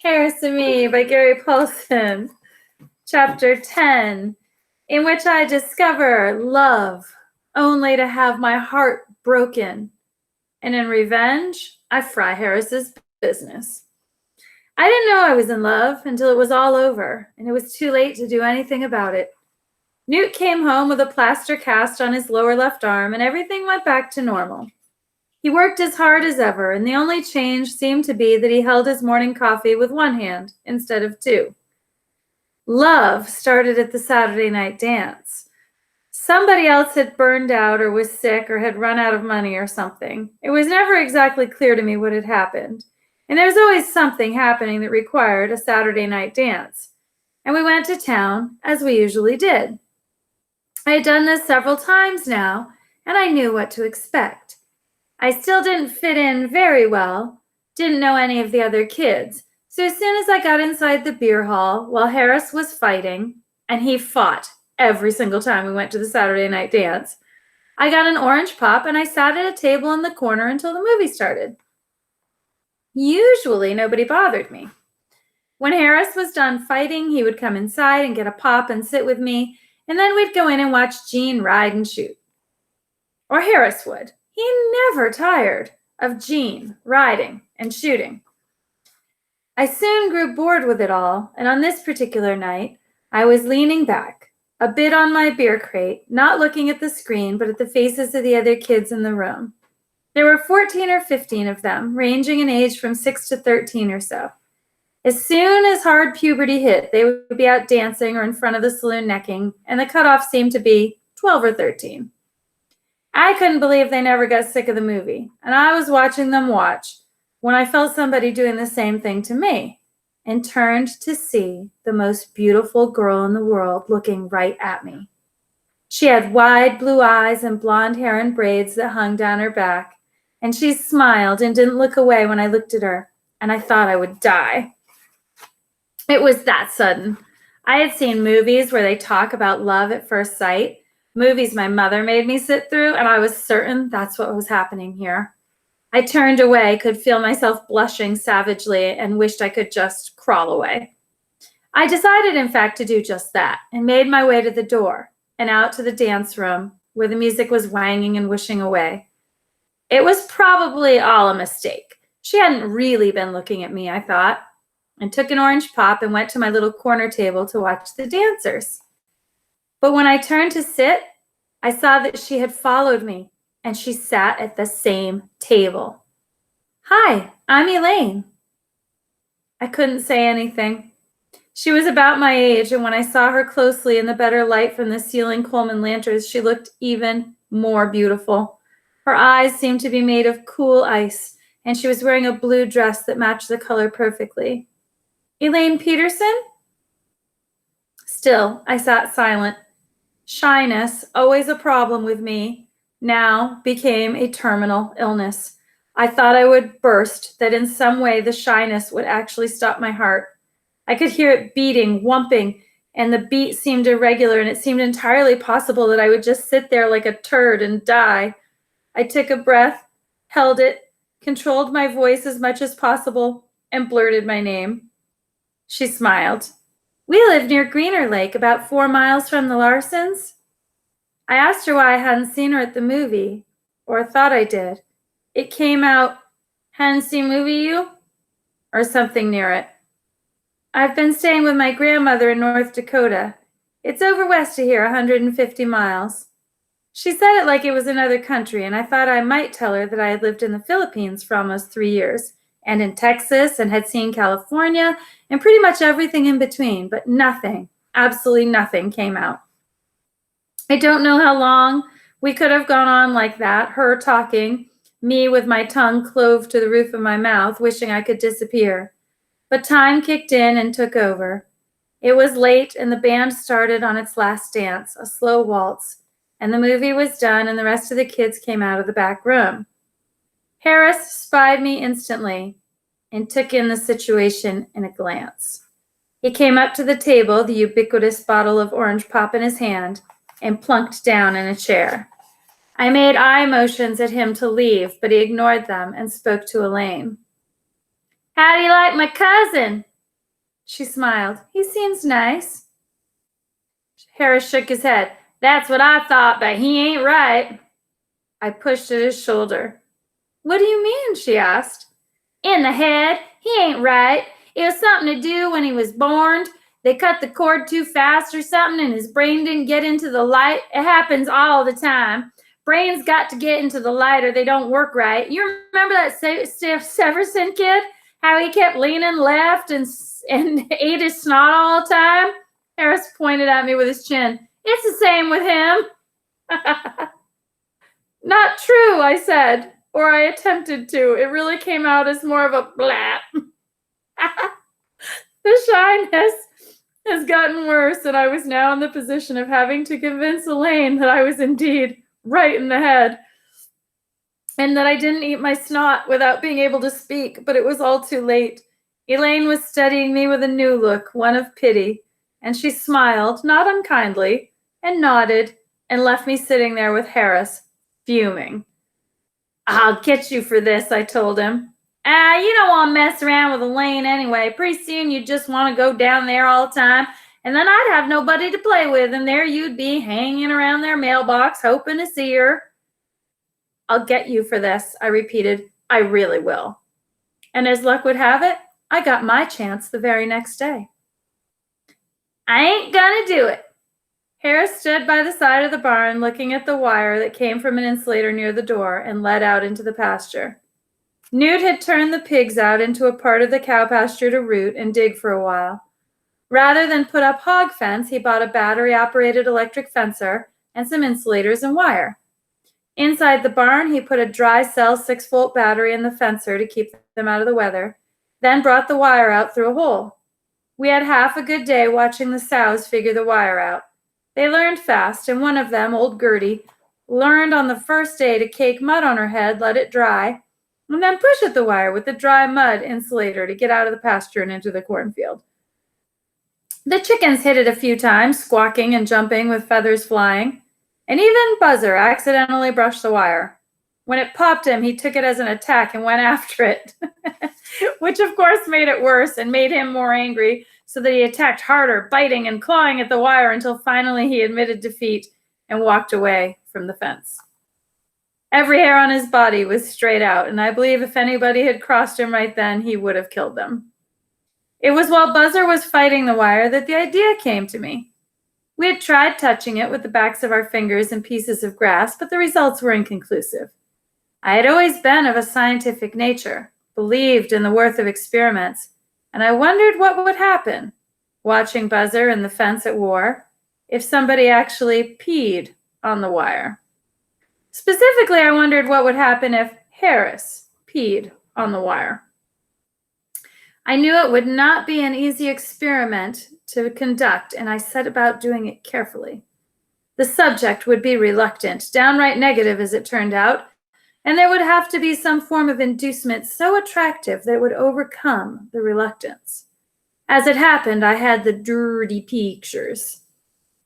Harris and Me by Gary Paulsen, Chapter 10, in which I discover love only to have my heart broken. And in revenge, I fry Harris's business. I didn't know I was in love until it was all over, and it was too late to do anything about it. Newt came home with a plaster cast on his lower left arm, and everything went back to normal. He worked as hard as ever, and the only change seemed to be that he held his morning coffee with one hand instead of two. Love started at the Saturday night dance. Somebody else had burned out or was sick or had run out of money or something. It was never exactly clear to me what had happened. And there was always something happening that required a Saturday night dance. And we went to town, as we usually did. I had done this several times now, and I knew what to expect. I still didn't fit in very well, didn't know any of the other kids. So as soon as I got inside the beer hall, while Harris was fighting, and he fought every single time we went to the Saturday night dance, I got an orange pop and I sat at a table in the corner until the movie started. Usually nobody bothered me. When Harris was done fighting, he would come inside and get a pop and sit with me, and then we'd go in and watch Gene ride and shoot. Or Harris would. He never tired of Gene riding and shooting. I soon grew bored with it all, and on this particular night, I was leaning back, a bit on my beer crate, not looking at the screen, but at the faces of the other kids in the room. There were 14 or 15 of them, ranging in age from 6 to 13 or so. As soon as hard puberty hit, they would be out dancing or in front of the saloon necking, and the cutoff seemed to be 12 or 13. I couldn't believe they never got sick of the movie, and I was watching them watch when I felt somebody doing the same thing to me and turned to see the most beautiful girl in the world looking right at me. She had wide blue eyes and blonde hair in braids that hung down her back, and she smiled and didn't look away when I looked at her, and I thought I would die. It was that sudden. I had seen movies where they talk about love at first sight, movies my mother made me sit through, and I was certain that's what was happening here. I turned away, could feel myself blushing savagely, and wished I could just crawl away. I decided, in fact, to do just that, and made my way to the door and out to the dance room where the music was wanging and wishing away. It was probably all a mistake. She hadn't really been looking at me, I thought, and took an orange pop and went to my little corner table to watch the dancers. But when I turned to sit, I saw that she had followed me, and she sat at the same table. "Hi, I'm Elaine." I couldn't say anything. She was about my age, and when I saw her closely in the better light from the ceiling Coleman lanterns, she looked even more beautiful. Her eyes seemed to be made of cool ice, and she was wearing a blue dress that matched the color perfectly. "Elaine Peterson?" Still, I sat silent. Shyness, always a problem with me, now became a terminal illness. I thought I would burst, that in some way the shyness would actually stop my heart. I could hear it beating, whumping, and the beat seemed irregular, and it seemed entirely possible that I would just sit there like a turd and die. I took a breath, held it, controlled my voice as much as possible, and blurted my name. She smiled. "We live near Greener Lake, about 4 miles from the Larsens." I asked her why I hadn't seen her at the movie, or thought I did. It came out, "Hadn't seen movie you?" or something near it. "I've been staying with my grandmother in North Dakota. It's over west of here, 150 miles. She said it like it was another country, and I thought I might tell her that I had lived in the Philippines for almost 3 years, and in Texas, and had seen California, and pretty much everything in between, but nothing, absolutely nothing came out. I don't know how long we could have gone on like that, her talking, me with my tongue clove to the roof of my mouth, wishing I could disappear. But time kicked in and took over. It was late, and the band started on its last dance, a slow waltz, and the movie was done, and the rest of the kids came out of the back room. Harris spied me instantly and took in the situation in a glance. He came up to the table, the ubiquitous bottle of orange pop in his hand, and plunked down in a chair. I made eye motions at him to leave, but he ignored them and spoke to Elaine. "How do you like my cousin?" She smiled. He seems nice. Harris shook his head. That's what I thought, but he ain't right. I pushed at his shoulder. What do you mean? She asked. In the head. He ain't right. It was something to do when he was born. They cut the cord too fast or something and his brain didn't get into the light. It happens all the time. Brains got to get into the light or they don't work right. You remember that Severson kid? How he kept leaning left and ate his snot all the time? Harris pointed at me with his chin. It's the same with him. Not true, I said, or I attempted to. It really came out as more of a blap. The shyness has gotten worse, and I was now in the position of having to convince Elaine that I was indeed right in the head, and that I didn't eat my snot without being able to speak, but it was all too late. Elaine was studying me with a new look, one of pity, and she smiled, not unkindly, and nodded, and left me sitting there with Harris, fuming. I'll get you for this, I told him. You don't want to mess around with Elaine anyway. Pretty soon you just want to go down there all the time, and then I'd have nobody to play with, and there you'd be hanging around their mailbox hoping to see her. I'll get you for this, I repeated. I really will. And as luck would have it, I got my chance the very next day. I ain't gonna do it. Harris stood by the side of the barn looking at the wire that came from an insulator near the door and led out into the pasture. Newt had turned the pigs out into a part of the cow pasture to root and dig for a while. Rather than put up hog fence, he bought a battery-operated electric fencer and some insulators and wire. Inside the barn, he put a dry cell 6-volt battery in the fencer to keep them out of the weather, then brought the wire out through a hole. We had half a good day watching the sows figure the wire out. They learned fast, and one of them, old Gertie, learned on the first day to cake mud on her head, let it dry, and then push at the wire with the dry mud insulator to get out of the pasture and into the cornfield. The chickens hit it a few times, squawking and jumping with feathers flying, and even Buzzer accidentally brushed the wire. When it popped him, he took it as an attack and went after it, which of course made it worse and made him more angry, so that he attacked harder, biting and clawing at the wire until finally he admitted defeat and walked away from the fence. Every hair on his body was straight out, and I believe if anybody had crossed him right then, he would have killed them. It was while Buzzer was fighting the wire that the idea came to me. We had tried touching it with the backs of our fingers and pieces of grass, but the results were inconclusive. I had always been of a scientific nature, believed in the worth of experiments, and I wondered what would happen, watching Buzzer and the fence at war, if somebody actually peed on the wire. Specifically, I wondered what would happen if Harris peed on the wire. I knew it would not be an easy experiment to conduct, and I set about doing it carefully. The subject would be reluctant, downright negative as it turned out, and there would have to be some form of inducement so attractive that it would overcome the reluctance. As it happened, I had the dirty pictures.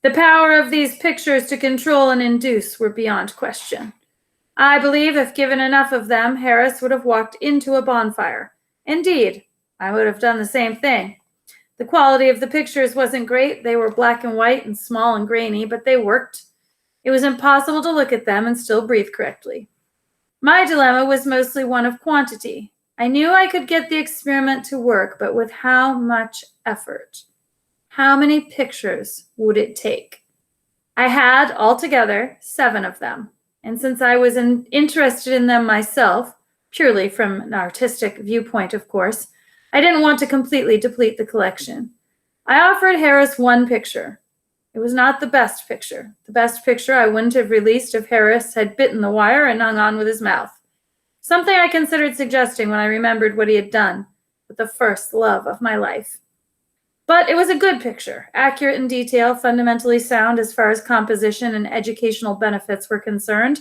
The power of these pictures to control and induce were beyond question. I believe if given enough of them, Harris would have walked into a bonfire. Indeed, I would have done the same thing. The quality of the pictures wasn't great. They were black and white and small and grainy, but they worked. It was impossible to look at them and still breathe correctly. My dilemma was mostly one of quantity. I knew I could get the experiment to work, but with how much effort? How many pictures would it take? I had, altogether, 7 of them, and since I was interested in them myself, purely from an artistic viewpoint, of course, I didn't want to completely deplete the collection. I offered Harris 1 picture. It was not the best picture. The best picture I wouldn't have released if Harris had bitten the wire and hung on with his mouth. Something I considered suggesting when I remembered what he had done with the first love of my life. But it was a good picture, accurate in detail, fundamentally sound as far as composition and educational benefits were concerned,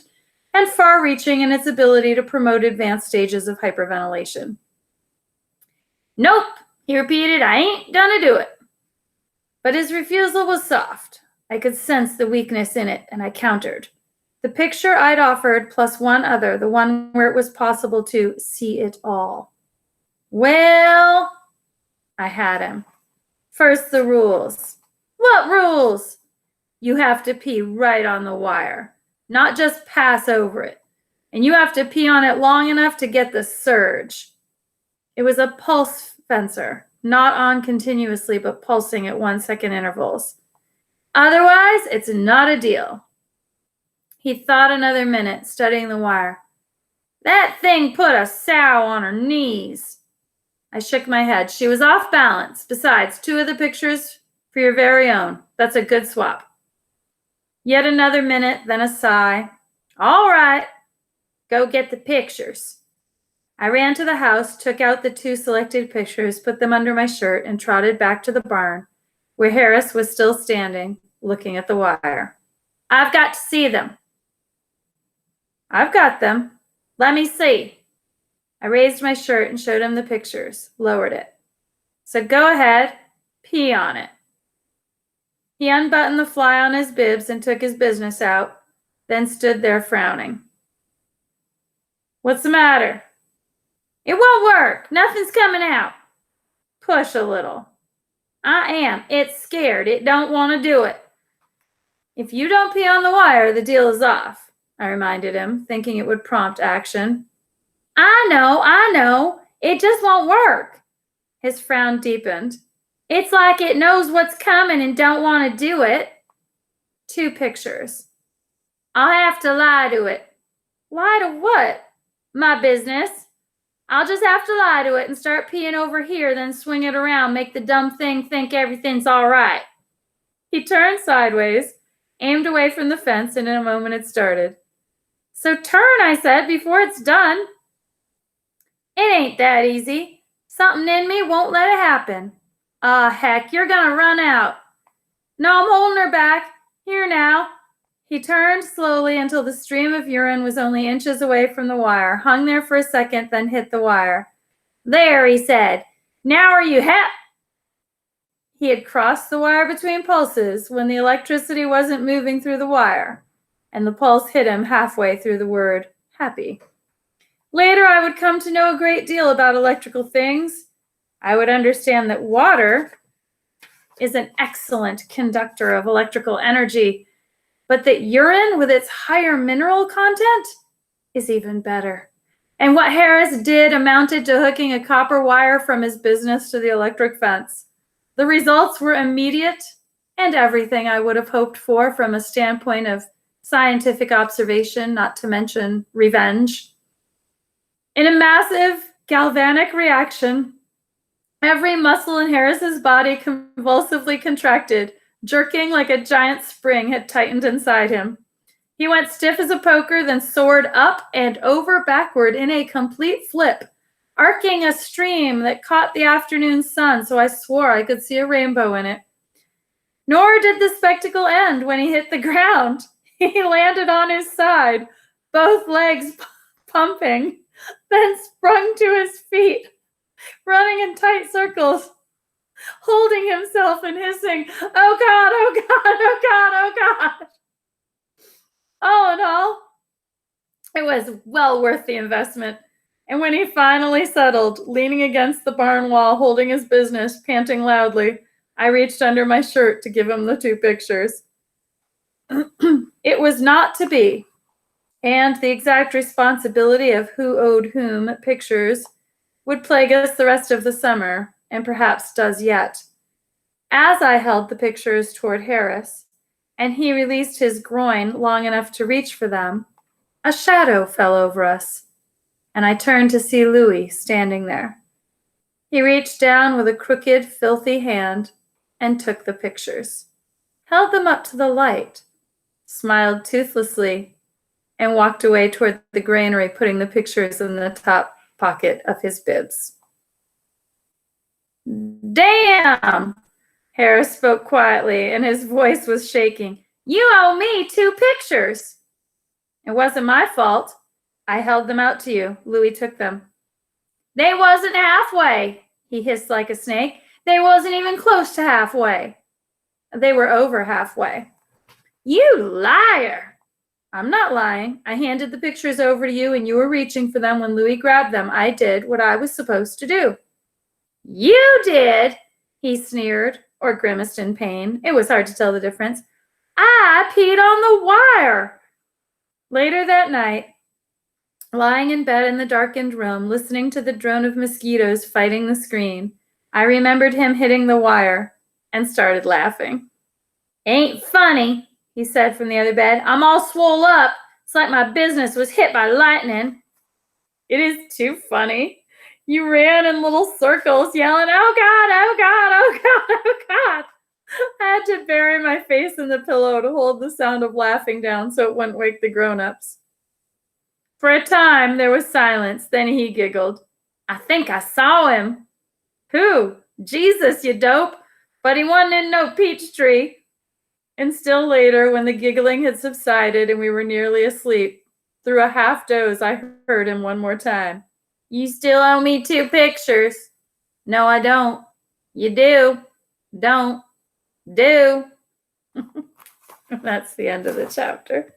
and far-reaching in its ability to promote advanced stages of hyperventilation. Nope, he repeated, I ain't gonna do it. But his refusal was soft. I could sense the weakness in it, and I countered. The picture I'd offered plus 1 other, the one where it was possible to see it all. Well, I had him. First, the rules. What rules? You have to pee right on the wire, not just pass over it. And you have to pee on it long enough to get the surge. It was a pulse fencer, not on continuously, but pulsing at 1 second intervals. Otherwise, it's not a deal. He thought another minute, studying the wire. That thing put a sow on her knees. I shook my head. She was off balance. Besides, 2 of the pictures for your very own. That's a good swap. Yet another minute, then a sigh. All right, go get the pictures. I ran to the house, took out the 2 selected pictures, put them under my shirt, and trotted back to the barn, where Harris was still standing, looking at the wire. I've got to see them. I've got them. Let me see. I raised my shirt and showed him the pictures, lowered it. Said, go ahead, pee on it. He unbuttoned the fly on his bibs and took his business out, then stood there frowning. What's the matter? It won't work. Nothing's coming out. Push a little. I am. It's scared. It don't want to do it. If you don't pee on the wire, the deal is off, I reminded him, thinking it would prompt action. I know. It just won't work. His frown deepened. It's like it knows what's coming and don't want to do it. 2 pictures. I'll have to lie to it. Lie to what? My business. I'll just have to lie to it and start peeing over here, then swing it around, make the dumb thing think everything's all right. He turned sideways, aimed away from the fence, and in a moment it started. So turn, I said, before it's done. It ain't that easy. Something in me won't let it happen. Heck, you're gonna run out. No, I'm holding her back. Here now. He turned slowly until the stream of urine was only inches away from the wire, hung there for a second, then hit the wire. There, he said. Now are you He had crossed the wire between pulses when the electricity wasn't moving through the wire, and the pulse hit him halfway through the word happy. Later, I would come to know a great deal about electrical things. I would understand that water is an excellent conductor of electrical energy, but that urine, with its higher mineral content, is even better. And what Harris did amounted to hooking a copper wire from his business to the electric fence. The results were immediate and everything I would have hoped for from a standpoint of scientific observation, not to mention revenge. In a massive galvanic reaction, every muscle in Harris's body convulsively contracted, jerking like a giant spring had tightened inside him. He went stiff as a poker, then soared up and over backward in a complete flip, arcing a stream that caught the afternoon sun so I swore I could see a rainbow in it. Nor did the spectacle end when he hit the ground. He landed on his side, both legs pumping, then sprung to his feet, running in tight circles, holding himself and hissing, oh God, oh God, oh God, oh God. All in all, it was well worth the investment. And when he finally settled, leaning against the barn wall, holding his business, panting loudly, I reached under my shirt to give him the 2 pictures. It was not to be, and the exact responsibility of who owed whom pictures would plague us the rest of the summer, and perhaps does yet. As I held the pictures toward Harris, and he released his groin long enough to reach for them, a shadow fell over us, and I turned to see Louis standing there. He reached down with a crooked, filthy hand and took the pictures, held them up to the light, smiled toothlessly, and walked away toward the granary, putting the pictures in the top pocket of his bibs. Damn! Harris spoke quietly, and his voice was shaking. You owe me 2 pictures. It wasn't my fault. I held them out to you. Louis took them. They wasn't halfway, he hissed like a snake. They wasn't even close to halfway. They were over halfway. You liar! I'm not lying. I handed the pictures over to you, and you were reaching for them when Louis grabbed them. I did what I was supposed to do. You did? he sneered, or grimaced in pain. It was hard to tell the difference. I peed on the wire. Later that night, lying in bed in the darkened room, listening to the drone of mosquitoes fighting the screen, I remembered him hitting the wire and started laughing. Ain't funny, he said from the other bed. I'm all swole up. It's like my business was hit by lightning. It is too funny. You ran in little circles yelling, oh God, oh God, oh God, oh God. I had to bury my face in the pillow to hold the sound of laughing down so it wouldn't wake the grown-ups. For a time, there was silence. Then he giggled. I think I saw him. Who? Jesus, you dope. But he wasn't in no peach tree. And still later, when the giggling had subsided and we were nearly asleep, through a half doze, I heard him one more time. You still owe me 2 pictures. No, I don't. You do. Don't. Do. That's the end of the chapter.